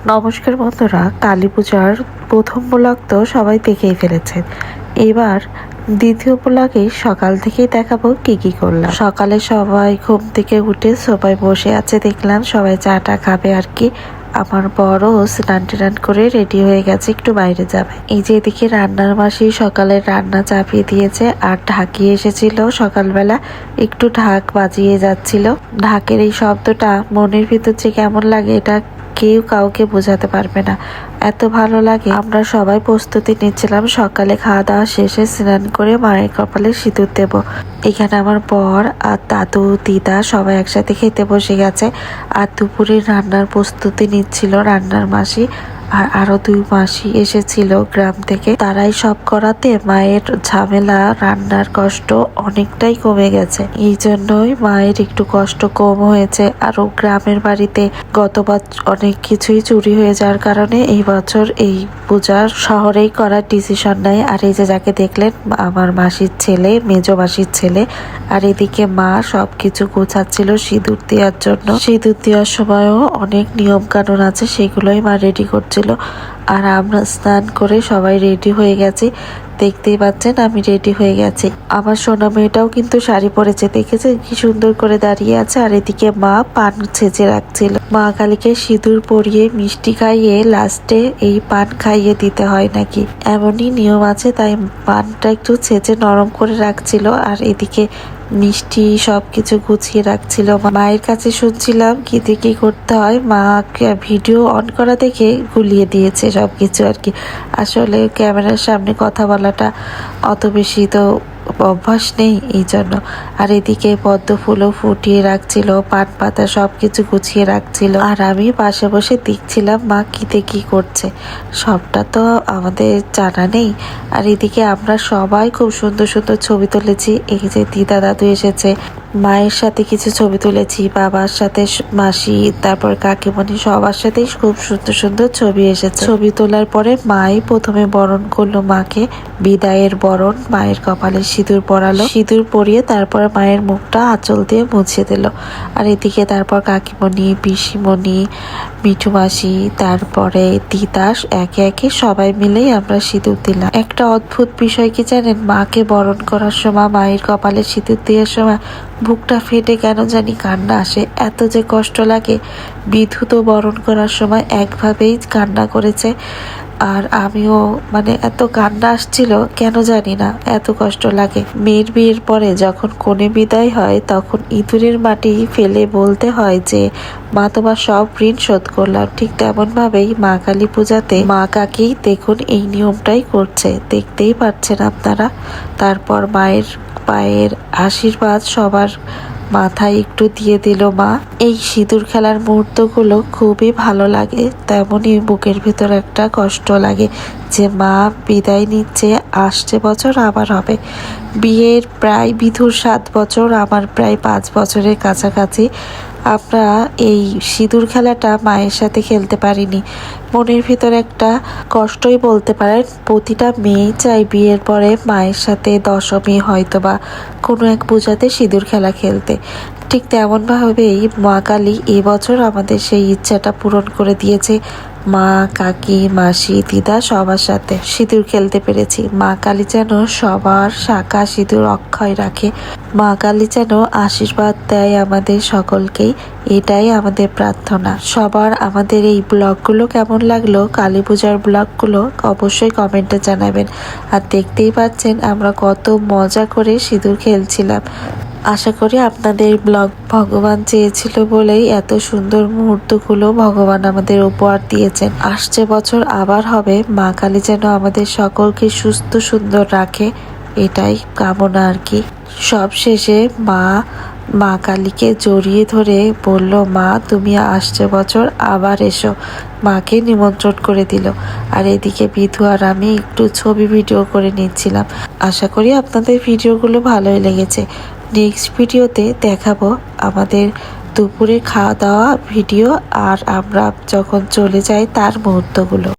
নমস্কার বন্ধুরা, কালী পূজার প্রথম ব্লগ তো সবাই দেখেই ফেলেছেন। এবার দ্বিতীয় ব্লগে সকাল থেকেই দেখাবো কি কি করলাম। সকালে সবাই ঘুম থেকে উঠে সবাই বসে আছে, দেখলাম সবাই চাটা খাবে আর কি। আমার বড় স্নান টান করে রেডি হয়ে গেছে, একটু বাইরে যাবে। এই যে এদিকে রান্নার মাসি সকালে রান্না চাপিয়ে দিয়েছে, আর ঢাকি এসেছিল সকালবেলা, একটু ঢাক বাজিয়ে যাচ্ছিল। ঢাকের এই শব্দটা মনের ভিতর যে কেমন লাগে এটা কেউ কাউকে বোঝাতে পারবে না, এত ভালো লাগে। আমরা সবাই প্রস্তুতি নিচ্ছিলাম সকালে খাওয়া দাওয়া শেষে স্নান করে মায়ের কপালে সিঁদুর দেব। এখানে আমার বর আর দাদু দিদা সবাই একসাথে খেতে বসে গেছে, আর দুপুরে রান্নার প্রস্তুতি নিচ্ছিল রান্নার মাসি। আর আরো দুই মাসি এসেছিল গ্রাম থেকে, তারাই সব করাতে মায়ের ঝামেলা, রান্নার কষ্ট অনেকটাই কমে গেছে। এই জন্যই মায়ের একটু কষ্ট কম হয়েছে। আরো গ্রামের বাড়িতে গতবার অনেক কিছুই চুরি হয়ে যাওয়ার কারণে এই বছর এই পূজার শহরেই করার ডিসিশন নেয়। আর এই যে যাকে দেখলেন আমার মাসির ছেলে, মেজো মাসির ছেলে। আর এদিকে মা সবকিছু গোছাচ্ছিল সিঁদুর দেওয়ার জন্য। সিঁদুর দেওয়ার সময়ও অনেক নিয়ম কানুন আছে, সেগুলোই মা রেডি করছিল। আর আমরা স্নান করে সবাই রেডি হয়ে গেছি, দেখতেই পাচ্ছেন আমি রেডি হয়ে গেছি। আমার সোনা মেয়েটাও কিন্তু শাড়ি পরেছে, দেখেছে কি সুন্দর করে দাঁড়িয়ে আছে। আর এদিকে মা পান ছেঁচে রাখছিল। মা কালীকে সিঁদুর পরিয়ে মিষ্টি খাইয়ে লাস্টে এই পান খাইয়ে দিতে হয় নাকি, এমনই নিয়ম আছে। তাই পানটা একটু ছেঁচে নরম করে রাখছিল, আর এদিকে মিষ্টি সবকিছু গুছিয়ে রাখছিল। মায়ের কাছে শুনছিলাম কি দিয়ে কি করতে হয়, মা ভিডিও অন করা দেখে গুলিয়ে দিয়েছে সবকিছু আর কি। আসলে ক্যামেরার সামনে কথা বলাটা অত বেশি তো অভ্যাস নেই, এই জন্য। আর এদিকে পদ্ম ফুলও ফুটিয়ে রাখছিল, পান পাতা সবকিছু গুছিয়ে রাখছিল, আর আমি পাশে বসে দেখছিলাম মা কিতে কি করছে। সবটা তো আমাদের জানা নেই। আর এদিকে আমরা সবাই খুব সুন্দর সুন্দর ছবি তুলেছি। এই যে দিদা দাদু এসেছে, মায়ের সাথে কিছু ছবি তুলেছি, বাবার সাথে মাসি, তারপর কাকিমণি, সবার সাথেই খুব সুন্দর সুন্দর ছবি এসেছে। ছবি তোলার পরে মাই প্রথমে বরণ করলো মাকে, বিদায়ের বরণ। মায়ের কপালে সিঁদুর পরালো, সিঁদুর পরিয়ে তারপর মায়ের মুখটা আঁচল দিয়ে মুছে দিল। আর এদিকে তারপর কাকিমণি, পিসিমণি, মিঠু মাসি, তারপরে দিদাস, একে একে সবাই মিলেই আমরা সিঁদুর দিলাম। একটা অদ্ভুত বিষয় কি জানেন, মাকে বরণ করার সময়, মায়ের কপালে সিঁদুর দেওয়ার সময় বুকটা ফেটে কেন জানি কান্না আসে, এত যে কষ্ট লাগে। বিধু তো বরণ করার সময় একভাবেই কান্না করেছে, আর আমিও এত কান্না আসছিল কেন জানি না, এত কষ্ট লাগে। মেয়ের বিয়ের পরে যখন কনে বিদায় হয় তখন ইঁদুরের মাটি ফেলে বলতে হয় যে মা তোমার সব ঋণ শোধ করলাম। ঠিক তেমন ভাবেই মা কালী পূজাতে মা কাকি দেখুন এই নিয়মটাই করছে, দেখতেই পাচ্ছেন আপনারা। তারপর মায়ের পায়ের আশীর্বাদ সবার মাথায় একটু দিয়ে দিল মা। এই সিঁদুর খেলার মুহূর্তগুলো খুবই ভালো লাগে, তেমনই বুকের ভিতর একটা কষ্ট লাগে যে মা বিদায় নিচ্ছে, আসছে বছর আবার হবে। বিয়ের প্রায় বিধুর 7 বছর, আমার প্রায় 5 বছরের কাছাকাছি। আমরা এই সিঁদুর খেলাটা মায়ের সাথে খেলতে পারিনি। মনের ভিতর একটা কষ্টই বলতে পারেন। প্রতিটা মেয়েই চাই বিয়ের পরে মায়ের সাথে দশমী হয়তো বা কোনো এক পূজাতে সিঁদুর খেলা খেলতে। ঠিক তেমনভাবেই মা কালী এবছর আমাদের সেই ইচ্ছাটা পূরণ করে দিয়েছে। মা, কাকি, মাসি, দিদা সবার সাথে সিঁদুর খেলতে পেরেছি। মা কালী যেন সবার শাখা সিঁদুর অক্ষয় রাখে, মা কালী যেন আশীর্বাদ দেয় আমাদের সকলকেই, এটাই আমাদের প্রার্থনা। সবার আমাদের এই ব্লগগুলো কেমন লাগলো, কালী পূজার ব্লগগুলো অবশ্যই কমেন্টে জানাবেন। আর দেখতেই পাচ্ছেন আমরা কত মজা করে সিঁদুর খেলছিলাম। আশা করি আপনাদের ব্লগ ভগবান চেয়েছিল বলেই এত সুন্দর মুহূর্তগুলো ভগবান আমাদের উপহার দিয়েছেন। আসছে বছর আবার হবে, মা কালী যেন আমাদের সকলকে সুস্থ সুন্দর রাখে, এটাই কামনা আর কি। সব শেষে মা কালীকে জড়িয়ে ধরে বলল, মা তুমি আসছে বছর আবার এসো, মাকে নিমন্ত্রণ করে দিল। আর এদিকে বিধু আর আমি একটু ছবি ভিডিও করে নিচ্ছিলাম। আশা করি আপনাদের ভিডিওগুলো ভালোই লেগেছে। নেক্সট ভিডিওতে দেখাবো আমাদের দুপুরে খাওয়া দাওয়া ভিডিও, আর আমরা যখন চলে যাই তার মুহূর্তগুলো।